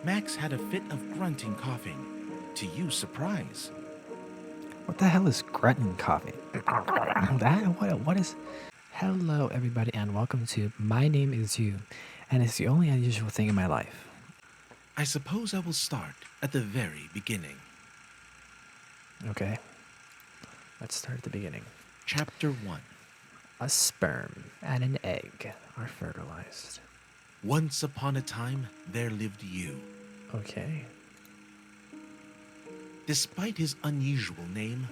Max had a fit of grunting coughing. To Yu's surprise, What the hell is grunting coughing? What is... Hello, everybody, and welcome to My Name Is You, and it's the only unusual thing in my life. I suppose I will start at the very beginning. Okay, let's start at the beginning. Chapter 1. A sperm and an egg are fertilized. Once upon a time, there lived Yu. Okay. Despite his unusual name,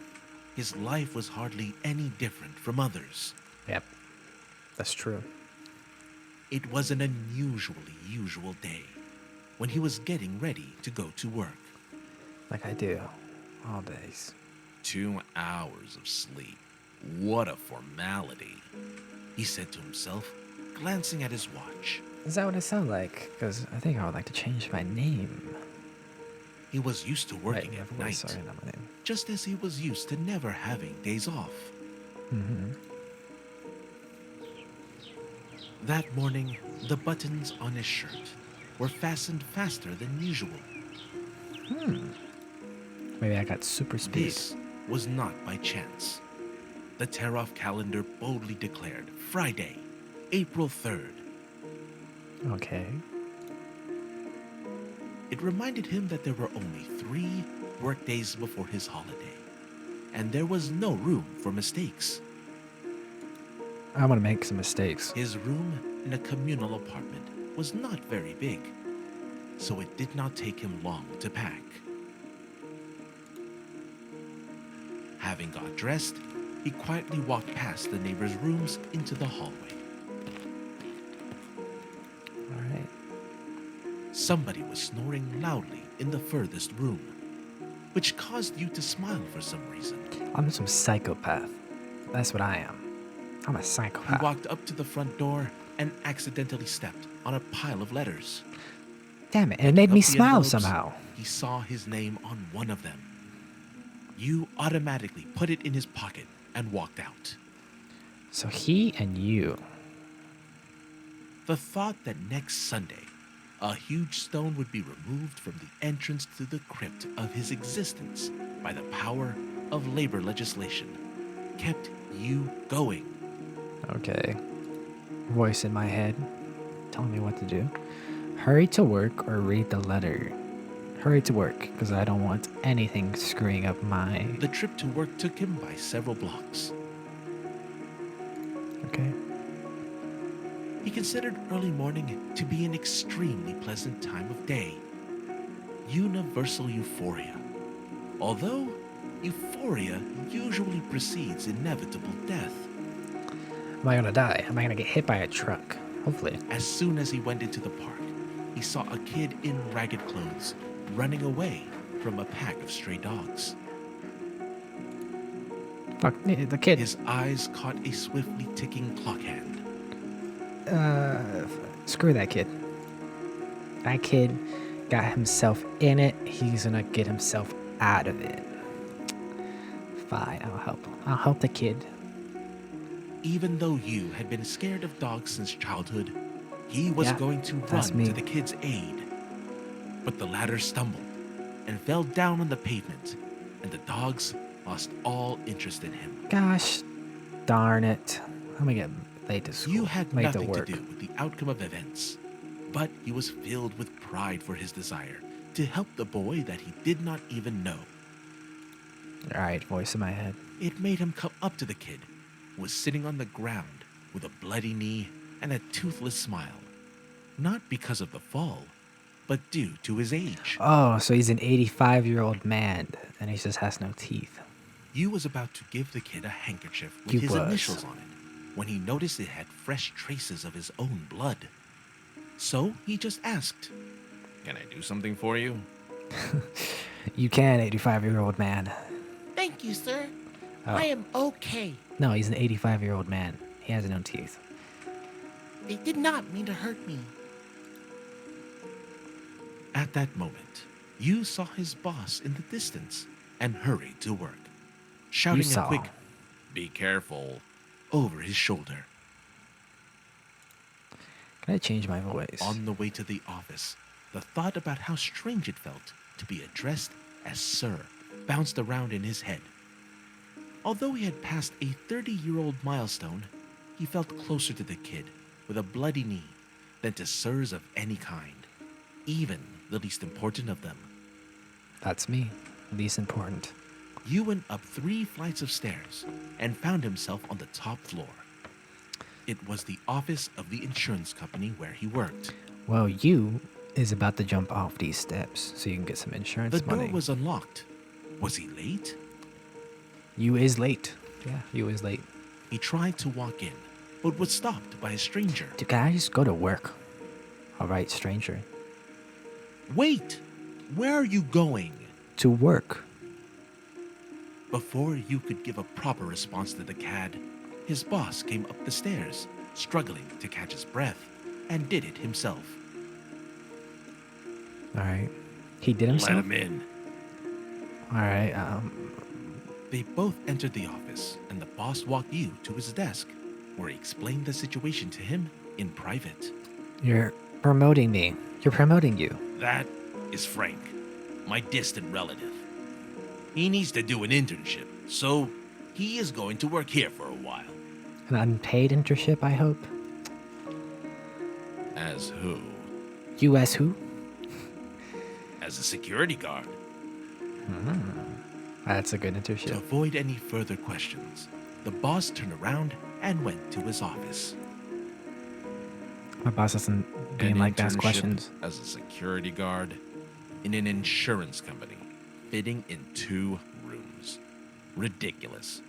his life was hardly any different from others. Yep, that's true. It was an unusually usual day when he was getting ready to go to work. Like I do, all days. 2 hours of sleep. What a formality, he said to himself, glancing at his watch. Is that what it sounds like? Because I think I would like to change my name. He was used to working Wait, at wait, night, sorry, not my name. just as he was used to never having days off. Mm-hmm. That morning, the buttons on his shirt were fastened faster than usual. Maybe I got super speed. This was not by chance. The tear-off calendar boldly declared Friday, April 3rd. Okay. It reminded him that there were only 3 work days before his holiday, and there was no room for mistakes. I'm gonna make some mistakes. His room in a communal apartment was not very big, so it did not take him long to pack. Having got dressed, he quietly walked past the neighbors' rooms into the hallway. All right. Somebody was snoring loudly in the furthest room, which caused you to smile for some reason. I'm some psychopath. That's what I am. I'm a He psychopath. walked up to the front door and accidentally stepped on a pile of letters. Damn it, it made me Of the smile envelopes, somehow. He saw his name on one of them. You automatically put it in his pocket and walked out. So he and you. The thought that next Sunday, a huge stone would be removed from the entrance to the crypt of his existence by the power of labor legislation kept you going. Okay. Voice in my head telling me what to do. Hurry to work or read the letter. Hurry to work, because I don't want anything screwing up my... The trip to work took him by several blocks. Okay. He considered early morning to be an extremely pleasant time of day. Universal euphoria. Although euphoria usually precedes inevitable death. Am I gonna die? Am I gonna get hit by a truck? Hopefully. As soon as he went into the park, he saw a kid in ragged clothes running away from a pack of stray dogs. Fuck, the kid. His eyes caught a swiftly ticking clock hand. Screw that kid. That kid got himself in it. He's gonna get himself out of it. Fine, I'll help him. I'll help the kid. Even though Yu had been scared of dogs since childhood, he was Yeah, going to that's run me. to the kid's aid. But the latter stumbled and fell down on the pavement, and the dogs lost all interest in him. Gosh darn it. I'm gonna get late to school. Yu had late nothing to work. do with the outcome of events, but he was filled with pride for his desire to help the boy that he did not even know. Alright, voice in my head. It made him come up to the kid, who was sitting on the ground with a bloody knee and a toothless smile. Not because of the fall, but due to his age. Oh, so he's an 85-year-old man, and he just has no teeth. Yu was about to give the kid a handkerchief with He his was. initials on it when he noticed it had fresh traces of his own blood. So he just asked, "Can I do something for you?" You can, 85-year-old man. Thank you, sir. Oh. I am okay. No, he's an 85-year-old man. He has no teeth. They did not mean to hurt me. At that moment, Yu saw his boss in the distance and hurried to work, shouting a saw. quick, "Be careful," over his shoulder. Can I change my voice? On the way to the office, The thought about how strange it felt to be addressed as Sir bounced around in his head. Although he had passed a 30-year-old milestone, he felt closer to the kid with a bloody knee than to sirs of any kind, even the least important of them. That's me. Least important. Yu went up 3 flights of stairs and found himself on the top floor. It was the office of the insurance company where he worked. Well, you is about to jump off these steps so you can get some insurance The door money. was unlocked. Was he late? You is late. Yeah, you is late. He tried to walk in, but was stopped by a stranger. Dude, can I just go to work? Alright, stranger. Wait! Where are you going? To work. Before Yu could give a proper response to the cad, his boss came up the stairs, struggling to catch his breath, and did it himself. Alright. He did himself? Let him in. Alright, They both entered the office, and the boss walked Yu to his desk, where he explained the situation to him in private. you're promoting me. You're promoting you. That is Frank, my distant relative. He needs to do an internship, so he is going to work here for a while. An unpaid internship, I hope. As who? You as who? As a security guard. That's a good To internship. avoid any further questions, the boss turned around and went to his office. My boss doesn't An like to ask internship questions. as a security guard in an insurance company, fitting in 2 rooms. Ridiculous.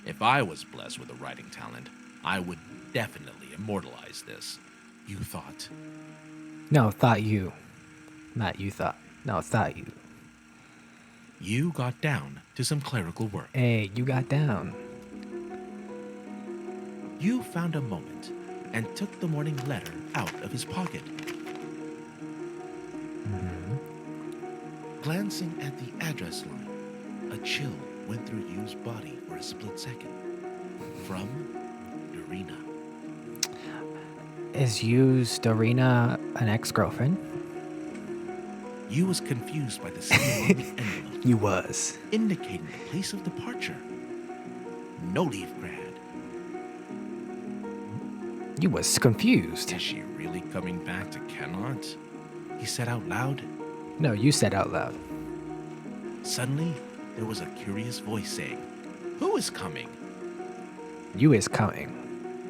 If I was blessed with a writing talent, I would definitely immortalize this. You thought. No, thought you. Not you thought. No, thought you. You got down to some clerical work. Hey, you got down. You found a moment and took the morning letter out of his pocket. Glancing at the address line, a chill went through Yu's body for a split second. From Dorina. Is used Dorina an ex-girlfriend? Yu was confused by the symbol on the envelope, You was. indicating the place of departure. No leave grad. You was confused. Is she really coming back to Kenot? He said out loud. No, you said out loud. Suddenly, there was a curious voice saying, "Who is coming?" You is coming.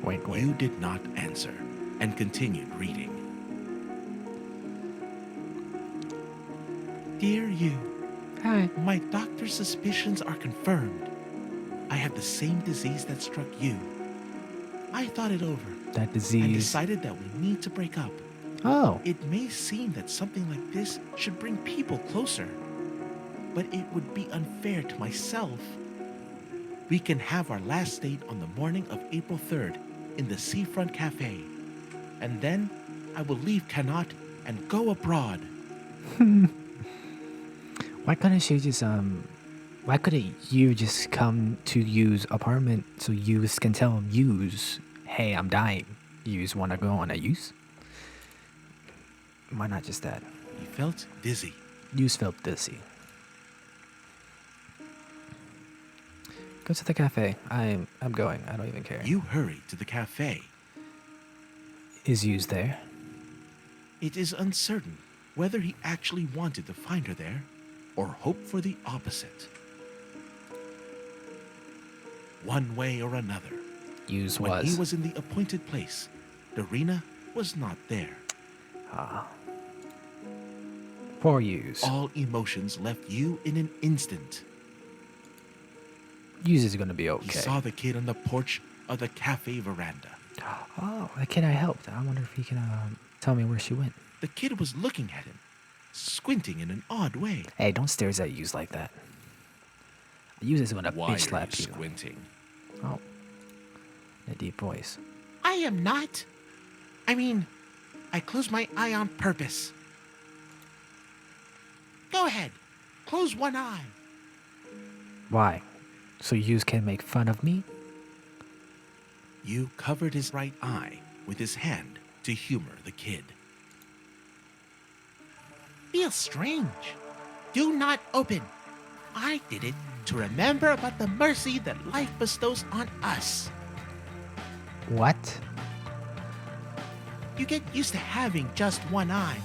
Wink, wink. Yu did not answer and continued reading. Dear Yu, Hi. my doctor's suspicions are confirmed. I have the same disease that struck you. I thought it over That and disease. decided that we need to break up. Oh. It may seem that something like this should bring people closer, but it would be unfair to myself. We can have our last date on the morning of April 3rd in the Seafront Cafe, and then I will leave Kenot and go abroad. Why couldn't she just why couldn't you just come to Yu's apartment so Yus can tell him Yus, hey, I'm dying. Yus wanna go on a use? Why not just that? He felt dizzy. Yus felt dizzy. Go to the cafe. I'm going. I don't even care. You hurried to the cafe. Is Yus there? It is uncertain whether he actually wanted to find her there or hoped for the opposite. One way or another, Yus when was. he was in the appointed place, Dorina was not there. Poor Yus. All emotions left you in an instant. Yus is gonna be He okay. saw the kid on the porch of the cafe veranda. Oh, the kid I helped. I wonder if he can tell me where she went. The kid was looking at him, squinting in an odd way. Hey, don't stare at Yus like that. Yus is gonna Why bitch slap are you you. squinting? Oh, in a deep voice. I am not. I mean, I closed my eye on purpose. Go ahead. Close one eye. Why? So Yus can make fun of me? You covered his right eye with his hand to humor the kid. feels strange. Do not open. I did it to remember about the mercy that life bestows on us. What? You get used to having just one eye,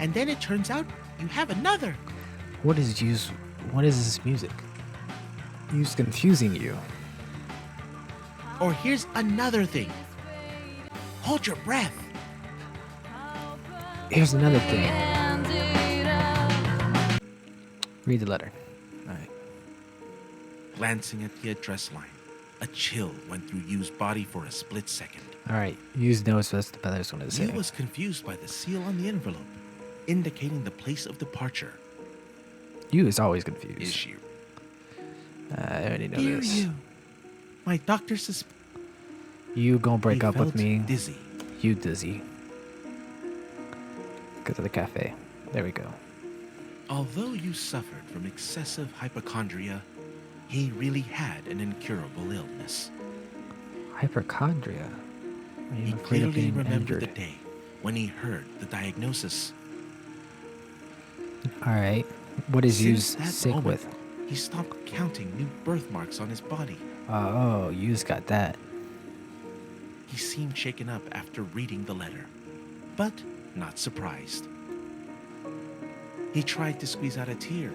and then it turns out you have another. What is this music? Use confusing you. Or here's another thing. Hold your breath. Here's another thing. Read the letter. Alright. Glancing at the address line, a chill went through Yu's body for a split second. Alright. Use knows what the better one to say. Yu was confused by the seal on the envelope, indicating the place of departure. You is always confused. Is she? I already know Dear this. you, my doctor suspects. You gonna break He up with felt me. dizzy. You dizzy. Go to the cafe. There we go. Although Yu suffered from excessive hypochondria, he really had an incurable illness. Hypochondria. Are you He afraid of clearly being remembered the injured? day when he heard the diagnosis. Alright. What is you Since that sick moment, with? he stopped counting new birthmarks on his body. Oh, you's got that. He seemed shaken up after reading the letter, but not surprised. He tried to squeeze out a tear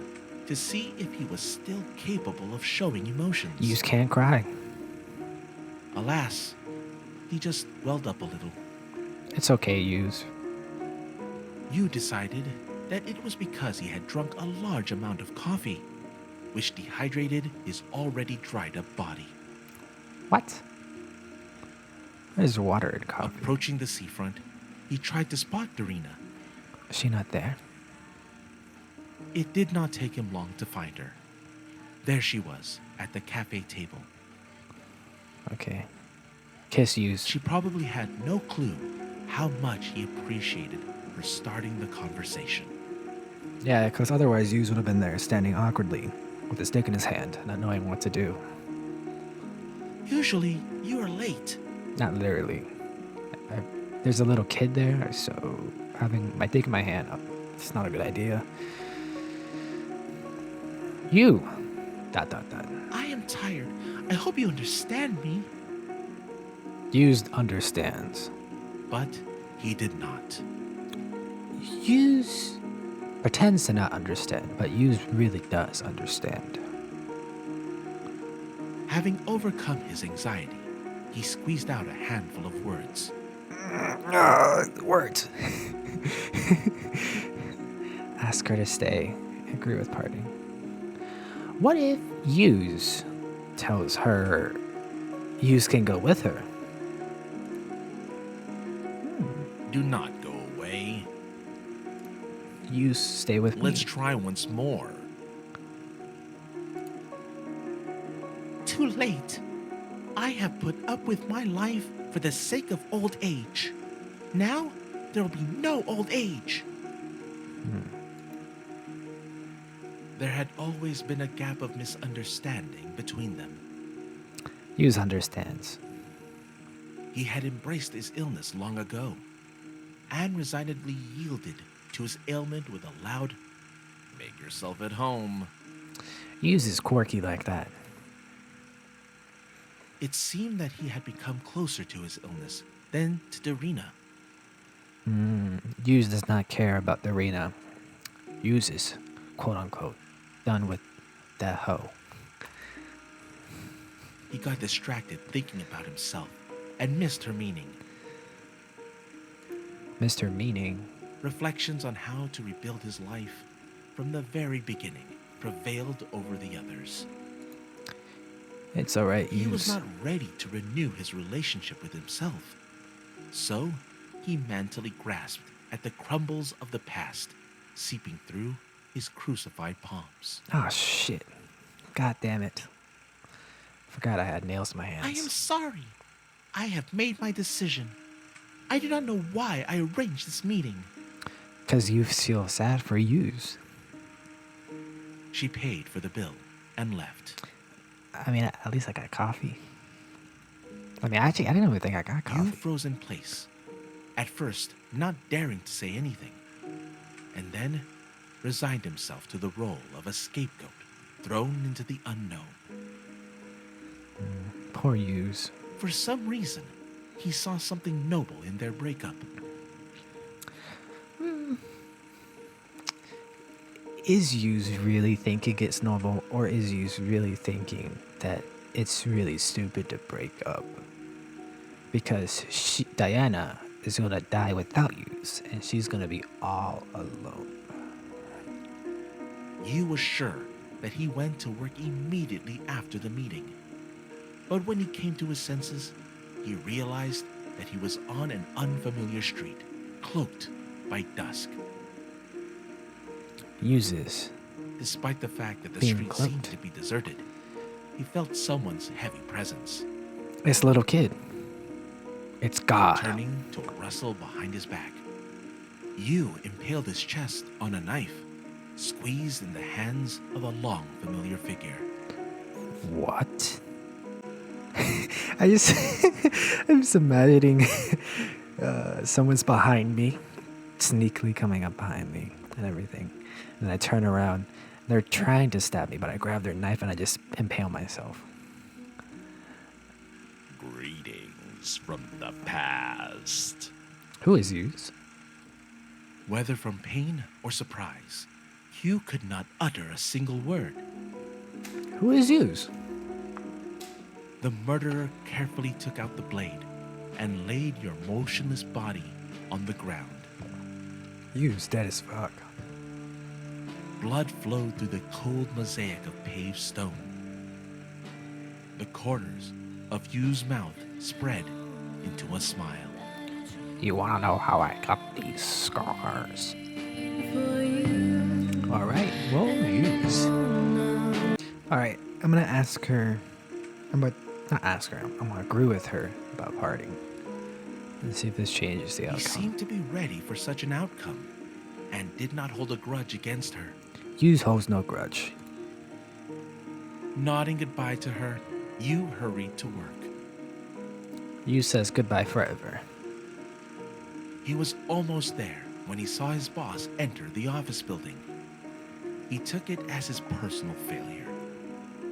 to see if he was still capable of showing emotions. Yous can't cry. Alas, he just welled up a little. It's okay, Yous. Yu decided that it was because he had drunk a large amount of coffee, which dehydrated his already dried up body. What? There's water in coffee. Approaching the seafront, he tried to spot Dorina. Is she not there? It did not take him long to find her. There she was, at the cafe table. Okay. Kiss Yous. She probably had no clue how much he appreciated her starting the conversation. Yeah, because otherwise Yous would have been there standing awkwardly with a stick in his hand, not knowing what to do. Usually, you are late. Not literally. There's a little kid there, so having my dick in my hand, it's not a good idea. You! ... I am tired. I hope you understand me. Yous understands. But he did not. Yous pretends to not understand, but Yous really does understand. Having overcome his anxiety, he squeezed out a handful of words. Words. Ask her to stay. Agree with parting. What if Yous tells her Yous can go with her? Do not go away. Yous stay with me. Let's try once more. Too late. I have put up with my life for the sake of old age. Now, there will be no old age. There had always been a gap of misunderstanding between them. Yous understands. He had embraced his illness long ago, and resignedly yielded to his ailment with a loud, "Make yourself at home." Yous is quirky like that. It seemed that he had become closer to his illness than to Dorina. Yous does not care about the arena. Yous is, quote unquote, done with that hoe. He got distracted thinking about himself and missed her meaning. Mr. Meaning. Reflections on how to rebuild his life from the very beginning prevailed over the others. It's alright, He was Yous. not ready to renew his relationship with himself. So, he mentally grasped at the crumbles of the past, seeping through his crucified palms. Oh shit. God damn it. Forgot I had nails in my I am hands. sorry. I have made my decision. I do not know why I arranged this meeting. Because you feel sad for Yous. She paid for the bill and left. I mean, at least I got coffee. I mean, actually, I didn't even think I got You coffee. froze in place, at first not daring to say anything. And then, resigned himself to the role of a scapegoat thrown into the unknown. Poor Hughes. For some reason, he saw something noble in their breakup. Is Hughes really thinking it's normal, or is Hughes really thinking that it's really stupid to break up? Because Diana is gonna die without Hughes, and she's gonna be all alone. Yu was sure that he went to work immediately after the meeting. But when he came to his senses, he realized that he was on an unfamiliar street, cloaked by dusk. Uses. Despite the fact that the Being street seemed cloaked. to be deserted, he felt someone's heavy presence, This little kid. It's God. turning to a rustle behind his back. Yu impaled his chest on a knife, squeezed in the hands of a long, familiar figure. What? I'm just imagining someone's behind me, sneakily coming up behind me and everything. And I turn around. They're trying to stab me, but I grab their knife and I just impale myself. Greetings from the past. Who is Hughes? Whether from pain or surprise, Hugh could not utter a single word. Who is Hughes? The murderer carefully took out the blade and laid your motionless body on the ground. Hughes dead as fuck. Blood flowed through the cold mosaic of paved stone. The corners of Hugh's mouth spread into a smile. You wanna know how I got these scars? Alright, well, Hughes. Alright, I'm gonna ask her. Not ask her, I'm gonna agree with her about parting. And see if this changes the He outcome. seemed to be ready for such an outcome and did not hold a grudge against her. Hughes holds no grudge. Nodding goodbye to her, Hugh hurried to work. Hughes says goodbye forever. He was almost there when he saw his boss enter the office building. He took it as his personal failure,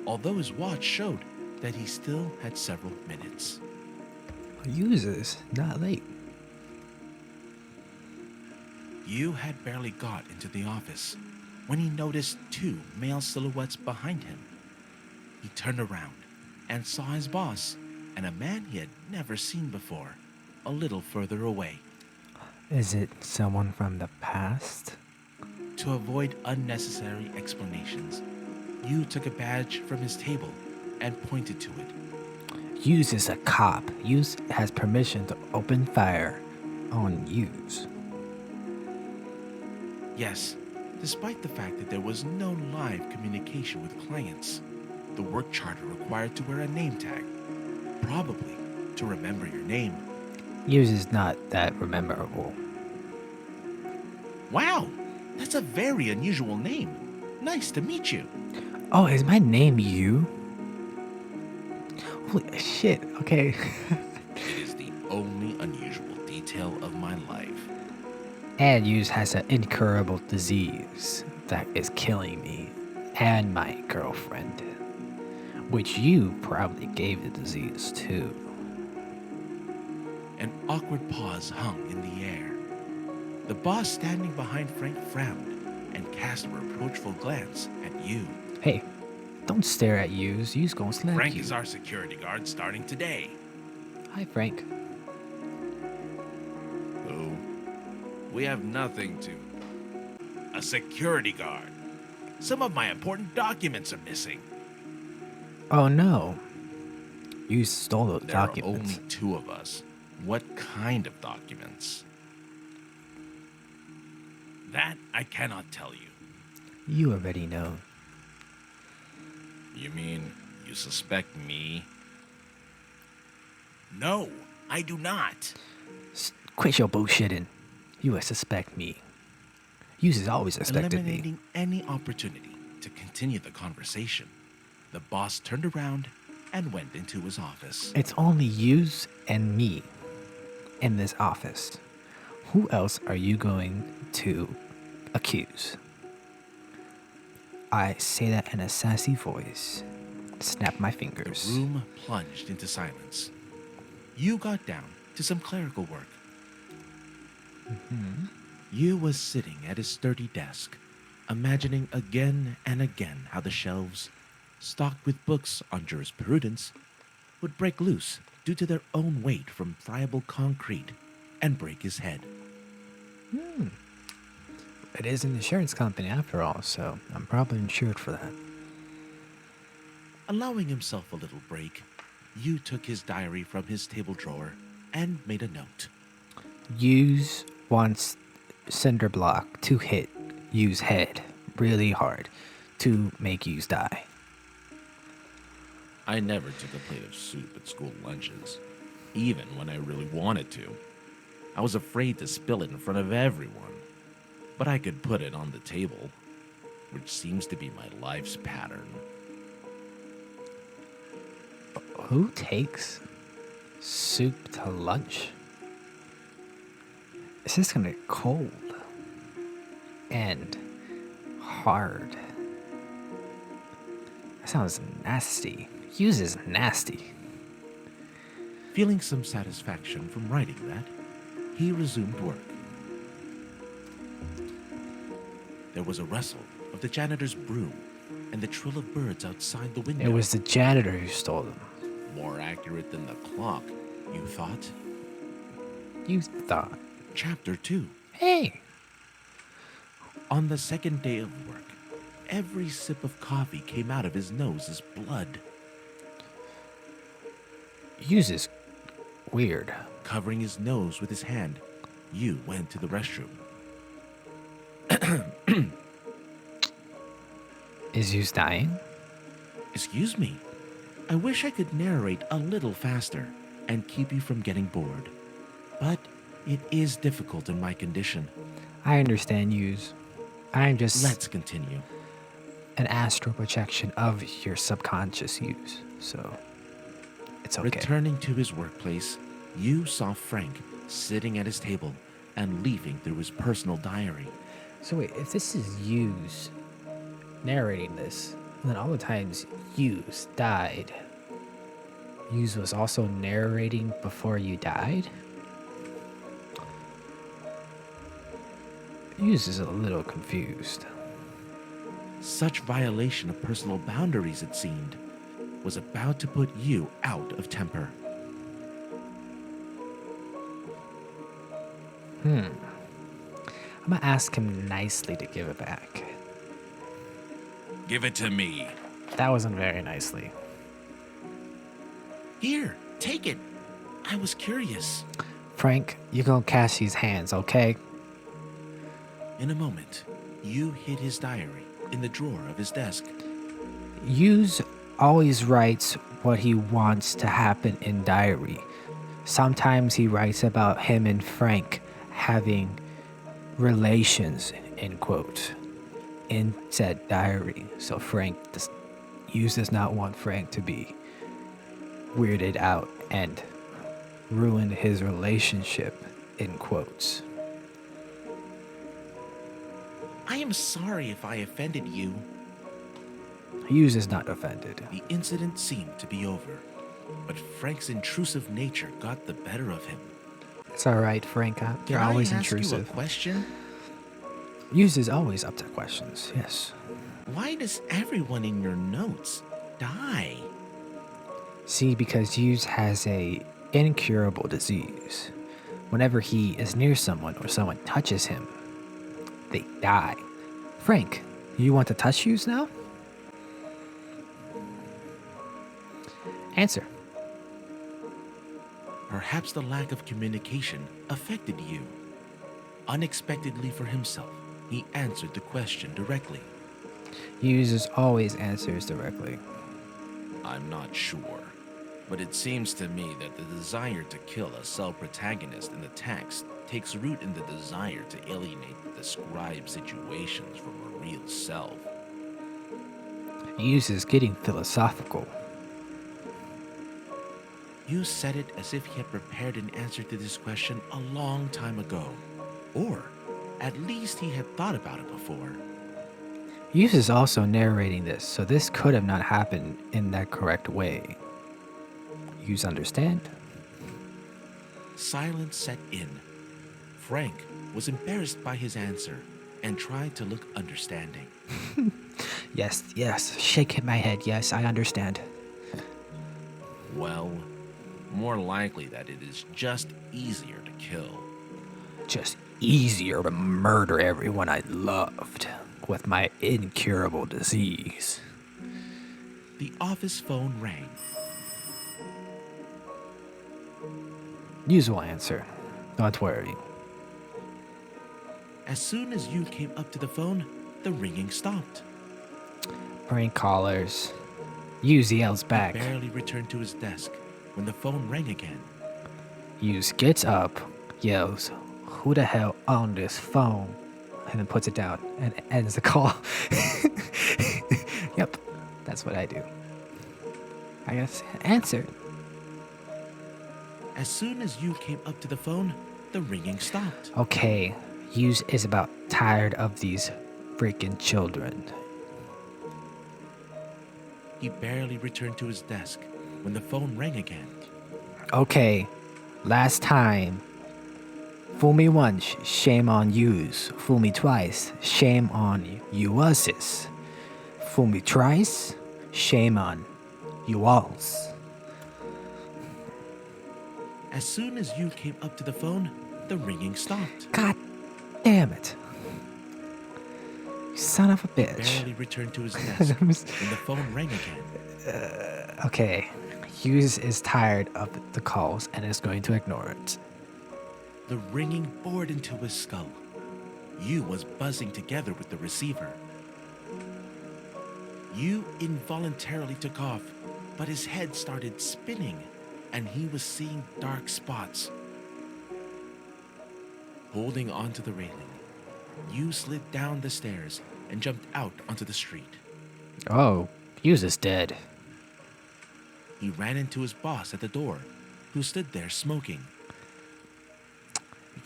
although his watch showed that he still had several minutes. Hughes is not late. Yu had barely got into the office when he noticed two male silhouettes behind him. He turned around and saw his boss and a man he had never seen before, a little further away. Is it someone from the past? To avoid unnecessary explanations, Yu took a badge from his table and pointed to it. Hughes is a cop. Hughes has permission to open fire on Hughes. Yes, despite the fact that there was no live communication with clients, the work charter required to wear a name tag, probably to remember your name. Hughes is not that memorable. Wow, that's a very unusual name. Nice to meet you. Oh, is my name you? Holy shit, okay. It is the only unusual detail of my life. And Hughes has an incurable disease that is killing me and my girlfriend, which you probably gave the disease to. An awkward pause hung in the air. The boss standing behind Frank frowned and cast a reproachful glance at you. Hey, don't stare at Hughes. Hughes gonna slap Frank you. is our security guard starting today. Hi, Frank. Oh, we have nothing to. A security guard. Some of my important documents are missing. Oh no. You stole those There are documents. only two of us. What kind of documents? That I cannot tell you. You already know. You mean you suspect me? No, I do not. Quit your bullshitting. You would suspect me. Hughes has always suspected me. Eliminating any opportunity to continue the conversation, the boss turned around and went into his office. It's only Hughes and me in this office. Who else are you going to accuse? I say that in a sassy voice. Snap my The fingers. room plunged into silence. You got down to some clerical work. You was sitting at his sturdy desk, imagining again and again how the shelves, stocked with books on jurisprudence, would break loose due to their own weight from friable concrete and break his head. It is an insurance company after all, so I'm probably insured for that. Allowing himself a little break, you took his diary from his table drawer and made a note. Use wants cinder block to hit use head really hard to make use die. I never took a plate of soup at school lunches, even when I really wanted to. I was afraid to spill it in front of everyone, but I could put it on the table, which seems to be my life's pattern. Who takes soup to lunch? It's just gonna get cold and hard. That sounds nasty. Use is nasty. Feeling some satisfaction from writing that, he resumed work. There was a rustle of the janitor's broom and the trill of birds outside the window. It was the janitor who stole them. More accurate than the clock, you thought. You thought. Chapter 2. Hey! On the second day of work, every sip of coffee came out of his nose as blood. Use is weird. Covering his nose with his hand, you went to the restroom. Is Use dying? Excuse me. I wish I could narrate a little faster and keep you from getting bored. But it is difficult in my condition. I understand Use. I'm just Let's continue. an astral projection of your subconscious Use, so it's okay. Returning to his workplace, you saw Frank sitting at his table and leafing through his personal diary. So wait, if this is Use narrating this, then all the times Use died, Use was also narrating before you died? Use is a little confused. Such violation of personal boundaries, it seemed, was about to put you out of temper. I'm gonna ask him nicely to give it back. Give it to me. That wasn't very nicely. Here, take it. I was curious. Frank, you gonna catch these hands, okay? In a moment, you hid his diary in the drawer of his desk. Use always writes what he wants to happen in diary. Sometimes he writes about him and Frank having relations, end quote, in said diary. So Use does not want Frank to be weirded out and ruin his relationship, in quotes. I am sorry if I offended you. Use is not offended. The incident seemed to be over, but Frank's intrusive nature got the better of him. It's alright, Frank. You're Can always I ask intrusive. you a question? Use is always up to questions, yes. Why does everyone in your notes die? See, because Use has a incurable disease. Whenever he is near someone or someone touches him, they die. Frank, you want to touch Use now? Answer. Perhaps the lack of communication affected you. Unexpectedly for himself, he answered the question directly. Use always answers directly. I'm not sure, but it seems to me that the desire to kill a self-protagonist in the text takes root in the desire to alienate the described situations from a real self. Use is getting philosophical. You said it as if he had prepared an answer to this question a long time ago. Or, at least he had thought about it before. Hughes is also narrating this, so this could have not happened in that correct way. Hughes understand? Silence set in. Frank was embarrassed by his answer and tried to look understanding. Yes, yes. Shaking my head. Yes, I understand. Well, more likely that it is just easier to kill. Just easier to murder everyone I loved with my incurable disease. The office phone rang. Hughes will answer. Don't worry. As soon as you came up to the phone, the ringing stopped. Prank callers. Hughes yells back. He barely returned to his desk when the phone rang again. Hughes gets up, yells, "Who the hell on this phone?" And then puts it down and ends the call. Yep, that's what I do. I guess answer. As soon as you came up to the phone, the ringing stopped. Okay, Hughes is about tired of these freaking children. He barely returned to his desk when the phone rang again. Okay, last time. Fool me once, shame on yous. Fool me twice, shame on you us's. Fool me thrice, shame on you alls. As soon as you came up to the phone, the ringing stopped. God damn it. You son of a bitch. Barely returned to his desk when the phone rang again. Okay, Hughes is tired of the calls and is going to ignore it. The ringing bored into his skull. You was buzzing together with the receiver. You involuntarily took off, but his head started spinning and he was seeing dark spots. Holding onto the railing, you slid down the stairs and jumped out onto the street. Oh, Hughes is dead. He ran into his boss at the door, who stood there smoking.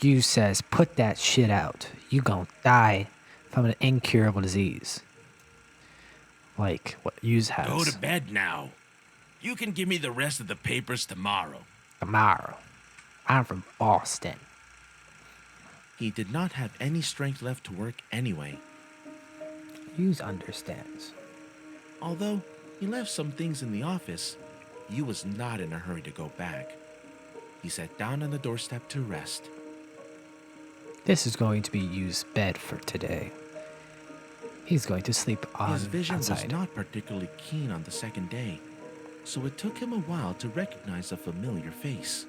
Hughes says, "Put that shit out. You gon' die from an incurable disease." Like what Hughes has. Go to bed now. You can give me the rest of the papers tomorrow. Tomorrow. I'm from Boston. He did not have any strength left to work anyway. Hughes understands. Although he left some things in the office, Yu was not in a hurry to go back. He sat down on the doorstep to rest. This is going to be Hughes' bed for today. He's going to sleep on His vision outside. was not particularly keen on the second day, so it took him a while to recognize a familiar face.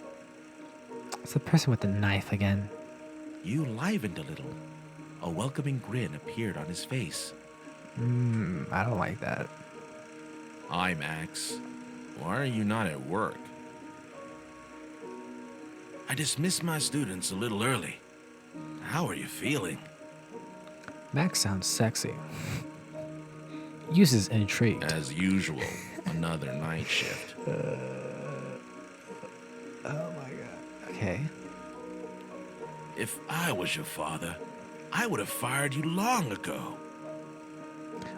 It's the person with the knife again. Yu livened a little. A welcoming grin appeared on his face. I don't like that. Hi, Max. Why are you not at work? I dismissed my students a little early. How are you feeling? Max sounds sexy. Hughes is intrigued. As usual, another night shift. Oh my god. Okay. If I was your father, I would have fired you long ago.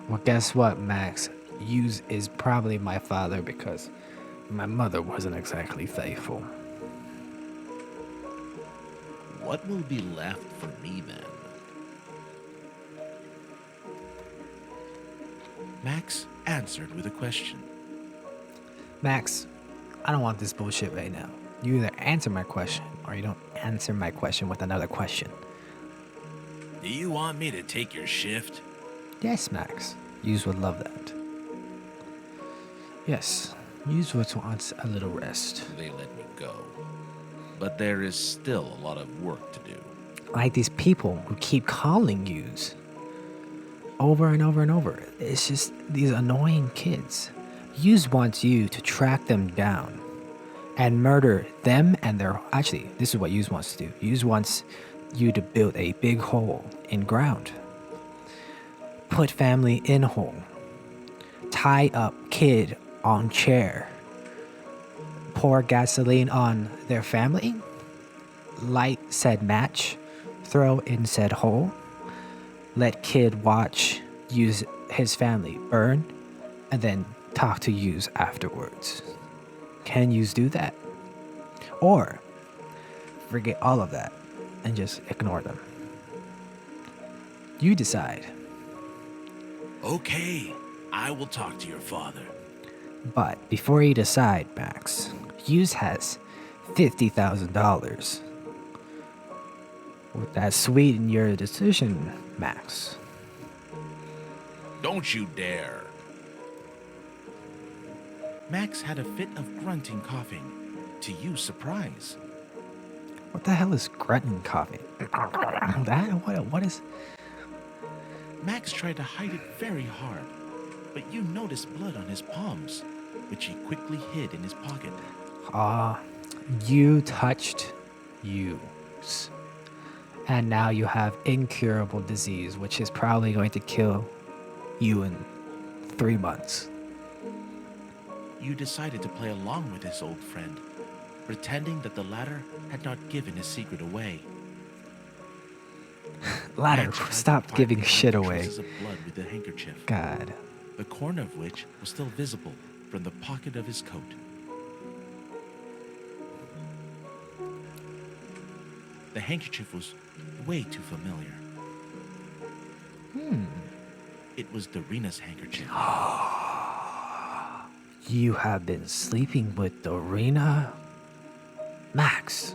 Well, guess what, Max? Hughes is probably my father because my mother wasn't exactly faithful. What will be left for me then? Max answered with a question. Max, I don't want this bullshit right now. You either answer my question or you don't answer my question with another question. Do you want me to take your shift? Yes, Max. Hughes would love that. Yes, Hughes would want a little rest. They let me go. But there is still a lot of work to do. Like these people who keep calling Hughes over and over and over. It's just these annoying kids. Hughes wants you to track them down and murder them and their... Actually, this is what Hughes wants to do. Hughes wants you to build a big hole in ground. Put family in hole. Tie up kid on chair. Pour gasoline on their family. Light said match. Throw in said hole. Let kid watch use his family burn, and then talk to Yus afterwards. Can Yus do that? Or forget all of that and just ignore them? You decide. Okay, I will talk to your father. But before you decide, Max, Yus has $50,000. Would that sweeten your decision, Max? Don't you dare. Max had a fit of grunting coughing, to Yu's surprise. What the hell is grunting coughing? That what is? Max tried to hide it very hard, but Yu noticed blood on his palms, which he quickly hid in his pocket. You touched Yus. And now you have incurable disease, which is probably going to kill you in 3 months. Yu decided to play along with his old friend, pretending that the latter had not given his secret away. Ladder, Max tried to stop wipe giving the shit tiny away. traces of blood with the handkerchief, God. the corner of which was still visible from the pocket of his coat. The handkerchief was way too familiar. It was Darina's handkerchief. You have been sleeping with Dorina? Max,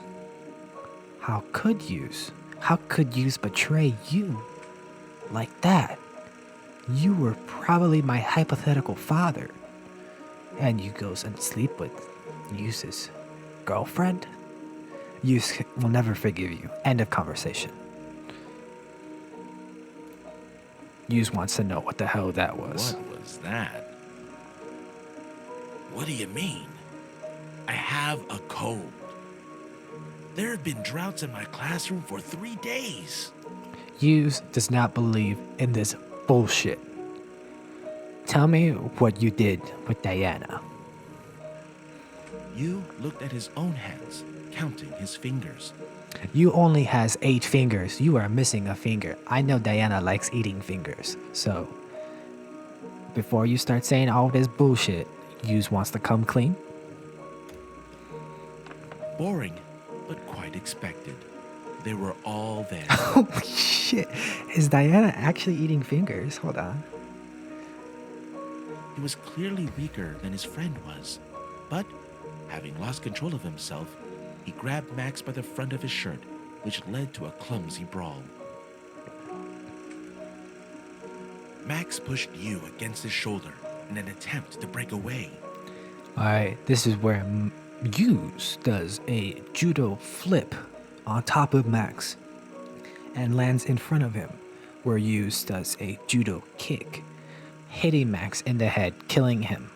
how could Yus? How could Yus betray you? Like that? You were probably my hypothetical father. And you goes and sleep with Yus's girlfriend? Yus will never forgive you. End of conversation. Yus wants to know what the hell that was. What was that? What do you mean? I have a cold. There have been droughts in my classroom for 3 days. Yus does not believe in this bullshit. Tell me what you did with Diana. Yu looked at his own hands, counting his fingers. You only has 8 fingers. You are missing a finger. I know Diana likes eating fingers. So, before you start saying all this bullshit, Yus wants to come clean? Boring, but quite expected. They were all there. Holy shit. Is Diana actually eating fingers? Hold on. He was clearly weaker than his friend was, but having lost control of himself, he grabbed Max by the front of his shirt, which led to a clumsy brawl. Max pushed Yu against his shoulder in an attempt to break away. Alright, this is where Yus does a judo flip on top of Max and lands in front of him, where Yus does a judo kick, hitting Max in the head, killing him.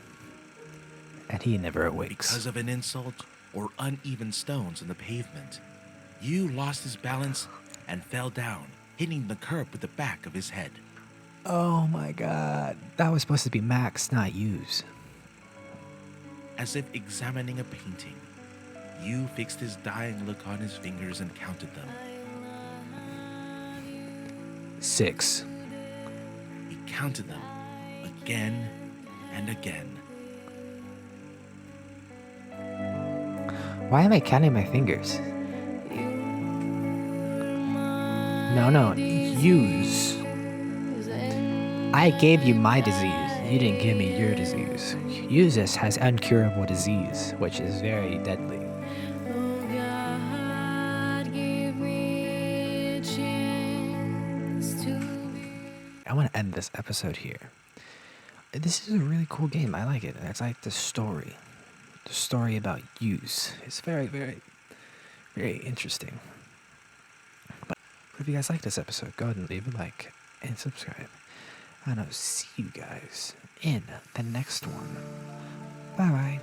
And he never awakes. Because of an insult or uneven stones in the pavement, Yu lost his balance and fell down, hitting the curb with the back of his head. Oh my god. That was supposed to be Max, not Yus. As if examining a painting, Yu fixed his dying look on his fingers and counted them. 6. He counted them again and again. Why am I counting my fingers? No, Yus. I gave you my disease. You didn't give me your disease. Yus has incurable disease, which is very deadly. I want to end this episode here. This is a really cool game. I like it. It's like the story about Yus. It's very, very, very interesting. But if you guys like this episode, go ahead and leave a like and subscribe. And I'll see you guys in the next one. Bye bye.